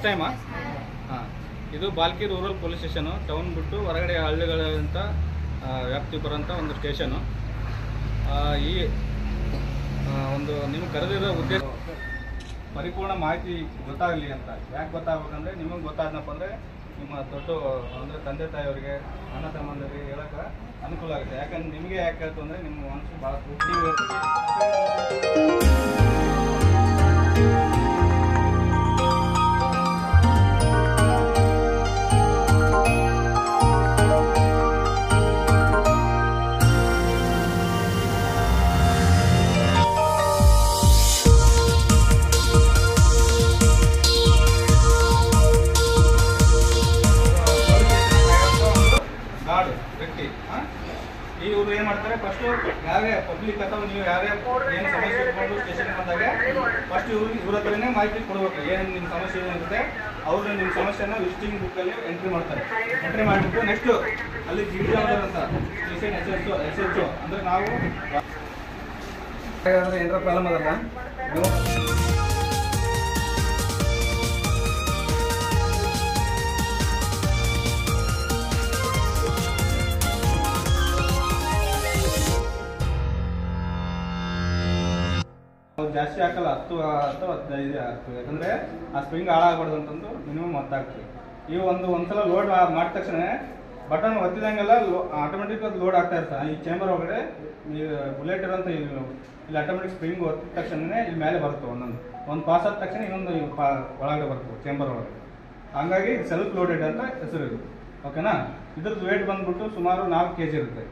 First ಟೈಮಾ? ಹಾಂ, ಇದು Bhalki rural police station. Town ಬಿಟ್ಟು ಹೊರಗಡೆ ಹಳ್ಳಿಗಳಂತ ವ್ಯಾಪ್ತಿ ಬರೋಂಥ ಒಂದು ಸ್ಟೇಷನು. ಈ ಒಂದು ನಿಮ್ಗೆ ಕರೆದಿರೋ ಉದ್ದೇಶ ಪರಿಪೂರ್ಣ ಮಾಹಿತಿ ಗೊತ್ತಾಗಲಿ ಅಂತ. ಯಾಕೆ ಗೊತ್ತಾಗಬೇಕಂದ್ರೆ ನಿಮಗೆ ಗೊತ್ತಾದ್ನಪ್ಪ ಅಂದರೆ ನಿಮ್ಮ ದೊಡ್ಡ ಅಂದರೆ ತಂದೆ ತಾಯಿಯವರಿಗೆ, ಅಣ್ಣ ತಮ್ಮಂದರಿಗೆ ಹೇಳೋಕೆ ಅನುಕೂಲ ಆಗುತ್ತೆ. ಯಾಕಂದ್ರೆ ನಿಮಗೆ ಯಾಕೆ ಹೇಳ್ತು ಅಂದರೆ ನಿಮ್ಮ ಮನಸ್ಸು ಭಾಳ ತೃಪ್ತಿ ಇರುತ್ತೆ. ವ್ಯಕ್ತಿ ಇವರು ಏನು ಮಾಡ್ತಾರೆ, ಫಸ್ಟು ಯಾರೇ ಪಬ್ಲಿಕ್ ಅಥವಾ ನೀವು ಯಾರೇ ಏನು ಸಮಸ್ಯೆ ಇಟ್ಕೊಂಡು ಸ್ಟೇಷನ್ಗೆ ಬಂದಾಗ ಫಸ್ಟ್ ಇವ್ರ ಹತ್ರನೇ ಮಾಹಿತಿ ಕೊಡ್ಬೇಕು. ಏನು ನಿಮ್ಮ ಸಮಸ್ಯೆ ಏನಿರುತ್ತೆ ಅವರು ನಿಮ್ಮ ಸಮಸ್ಯೆನ ವಿಸಿಟಿಂಗ್ ಬುಕ್ಕಲ್ಲಿ ಎಂಟ್ರಿ ಮಾಡ್ತಾರೆ. ಎಂಟ್ರಿ ಮಾಡಿಬಿಟ್ಟು ನೆಕ್ಸ್ಟು ಅಲ್ಲಿ ಜಿಡಿ ಅಂತ ಸ್ಟೇಷನ್ ಎಸ್ ಎಚ್ ಒ ಅಂದರೆ ನಾವು ಏನಾರ ಪ್ರಾಬ್ಲಮ್ ಅದಲ್ಲ ನೀವು ಜಾಸ್ತಿ ಹಾಕಲ್ಲ, 10 ಅಥವಾ 15 ಆಗ್ತದೆ. ಯಾಕಂದರೆ ಆ ಸ್ಪ್ರಿಂಗ್ ಹಾಳಾಗಬಾರ್ದು ಅಂತಂದು ಮಿನಿಮಮ್ 10 ಆಗ್ತದೆ. ಇವು ಒಂದ್ಸಲ ಲೋಡ್ ಮಾಡಿದ ತಕ್ಷಣ ಬಟನ್ ಒತ್ತಿದಂಗೆಲ್ಲ ಆಟೋಮೆಟಿಕ್ ಅದು ಲೋಡ್ ಆಗ್ತಾ ಇರ್ತದೆ. ಈ ಚೇಂಬರ್ ಒಳಗಡೆ ಈ ಬುಲೆಟ್ ಇರೋಂಥ ಇಲ್ಲಿ ಆಟೋಮೆಟಿಕ್ ಸ್ಪ್ರಿಂಗ್ ಒತ್ತಿದ ತಕ್ಷಣವೇ ಇಲ್ಲಿ ಮೇಲೆ ಬರುತ್ತೆ. ಒಂದು ಪಾಸ್ ಆದ ತಕ್ಷಣ ಇನ್ನೊಂದು ಒಳಗಡೆ ಬರ್ತದೆ ಚೇಂಬರ್ ಒಳಗಡೆ. ಹಂಗಾಗಿ ಸೆಲ್ಫ್ ಲೋಡೆಡ್ ಅಂತ ಹೆಸರು ಇದು. ಓಕೆನಾ? ಇದ್ರದ್ದು ವೇಟ್ ಬಂದ್ಬಿಟ್ಟು ಸುಮಾರು 4 kg ಇರುತ್ತೆ.